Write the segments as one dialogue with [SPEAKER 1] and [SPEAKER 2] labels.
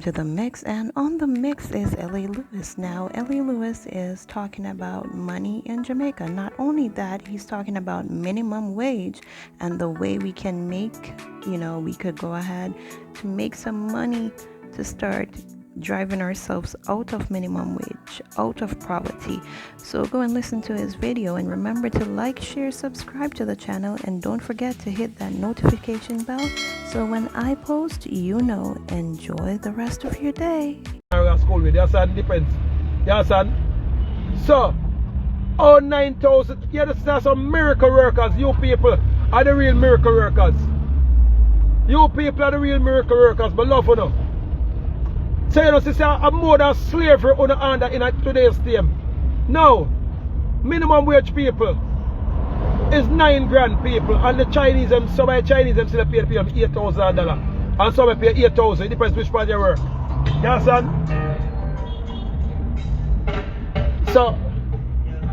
[SPEAKER 1] To the mix, and on the mix is Ellie Lewis. Now Ellie Lewis is talking about money in Jamaica. Not only that, he's talking about minimum wage and the way we can make, we could go ahead to make some money to start driving ourselves out of minimum wage, out of poverty. So go and listen to his video, and remember to like, share, subscribe to the channel, and don't forget to hit that notification bell so when I post, enjoy the rest of your day.
[SPEAKER 2] School with, yes, and depends. Yes, and so, 9,000, yeah, this is some miracle workers. You people are the real miracle workers. You people are the real miracle workers, but love for no. So you know, sister, I'm more than slavery on the under in today's time. Now, minimum wage people is 9 grand people, and the Chinese, some of the Chinese still pay them $8,000, and some pay 8,000. It depends which part you work. You understand? So,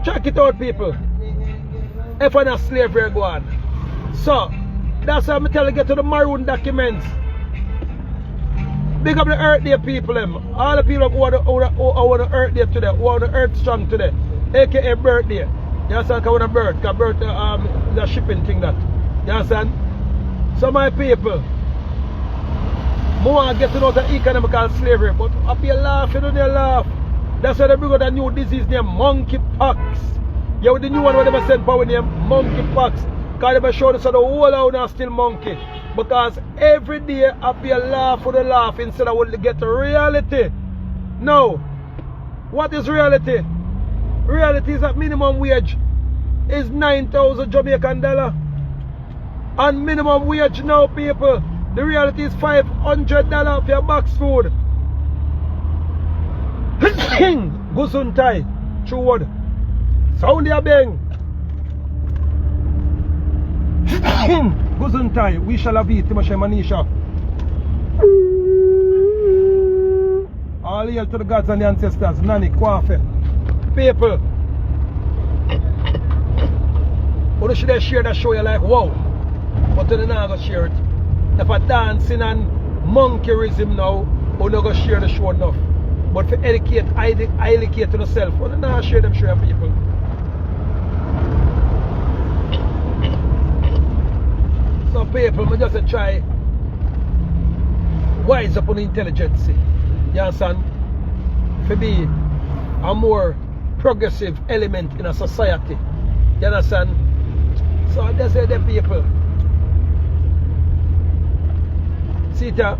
[SPEAKER 2] check it out, people. If I'm not slavery, go on. So, that's why I'm telling you, get to the maroon documents. Big up the Earth Day people, them. All the people who want the Earth Day today, who want the Earth strong today, aka birthday. You understand? Because when a birth, because birth is a shipping thing that. You understand? So my people, more get to know the economical slavery, but up here laughing, don't they laugh? That's why they bring out a new disease named monkeypox. Yeah, with the new one where they send power named monkeypox. Because they show us the whole out now still monkey. Because every day up here laugh for the laugh instead of what get to reality. Now, what is reality? Reality is that minimum wage is 9,000 Jamaican dollar. And minimum wage now, people, the reality is $500 for your box food. Gusuntai, true word. Sound your bang. Gusuntai, we shall have it, Timashe Manisha. All hail to the gods and the ancestors, Nani, Kwafe. People, you should share that show, you're like, wow. But you're not going to share it. If I dancing and monkeyism now, you're not going to share the show enough. But for educate, educate to yourself, you're not share them show people. So people, I just try wise up on intelligence. You understand? To be a more progressive element in a society. You understand? So I just say them people. See that?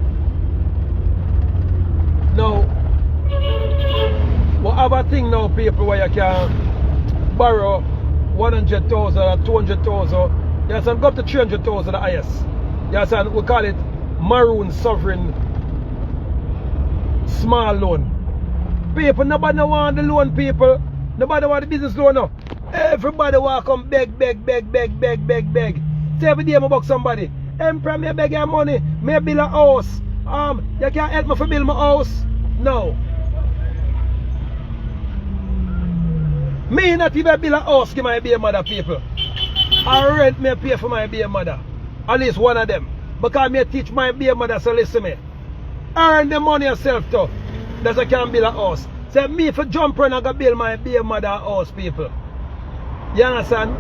[SPEAKER 2] Now, we have a thing now, people, where you can borrow 100,000 or 200,000. You understand? Go up to 300,000 the highest. You understand? We call it maroon sovereign small loan. People, nobody want the loan, people. Nobody want the business loan now. Everybody want to come beg. Say every day I beg somebody. Emperor, me beg your money. Me build a house. You can't help me to build my house. No. Me not even build a house give my baby mother, people. I rent me pay for my baby mother. At least one of them. Because me teach my baby mother, so listen me. Earn the money yourself too. That's why I can build a house. Say me for jump around and go build my baby mother a house, people. You understand?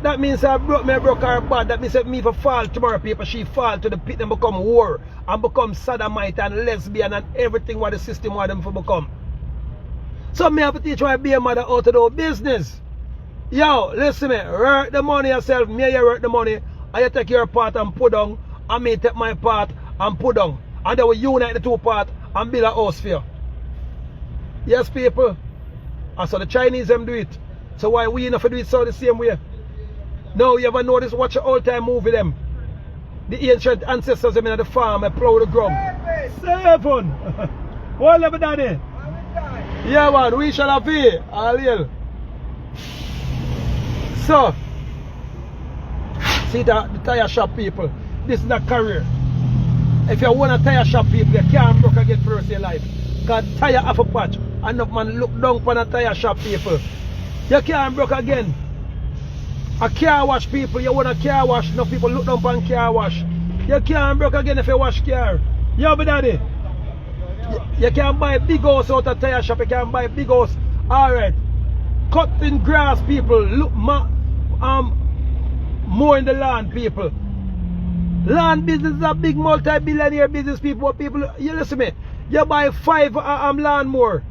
[SPEAKER 2] That means I broke her bad. That means that me for fall tomorrow, people, she fall to the pit and become whore and become sodomite and lesbian and everything what the system want them to become. So me have to teach my baby mother how to do business. Yo, listen me, work the money yourself, me you work the money, and you take your part and put down, and me take my part and put down. And then we unite the two parts and build a house for you. Yes, people. And so the Chinese them do it. So why we not do it so the same way? No, you ever notice, watch the old time movie them. The ancient ancestors them in the farm, they plow the ground. 7! What level daddy? Yeah man, we shall have it. All hail. So, see the tire shop people, this is the career. If you want a tire shop people, you can't broke again for the rest of your life. Because tire have a patch. Enough man look down upon a tire shop people. You can't broke again. A car wash people, you want a car wash, no people look down upon car wash. You can't broke again if you wash car. Yo, daddy. You can buy big house out of tire shop. You can buy big house. Alright. Cutting grass, people. Look, more in the land, people. Land business is a big multi-billionaire business, people. People, you listen to me. You buy 5 land more.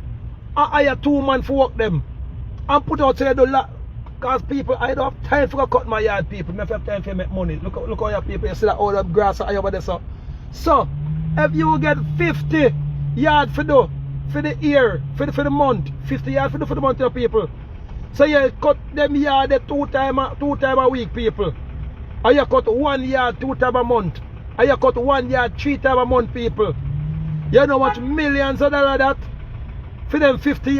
[SPEAKER 2] And hire 2 man for work them. And put out so you do lot. Because people, I don't have time for cut my yard, people. I have time for make money. Look how your people, you see that all that grass over there. So, if you get 50 yard for the year, for the month, 50 yard for the month, people. So you cut them yard 2 times a week, people. And you cut 1 yard 2 times a month. And you cut 1 yard 3 times a month, people. You know what millions of dollars that for them 50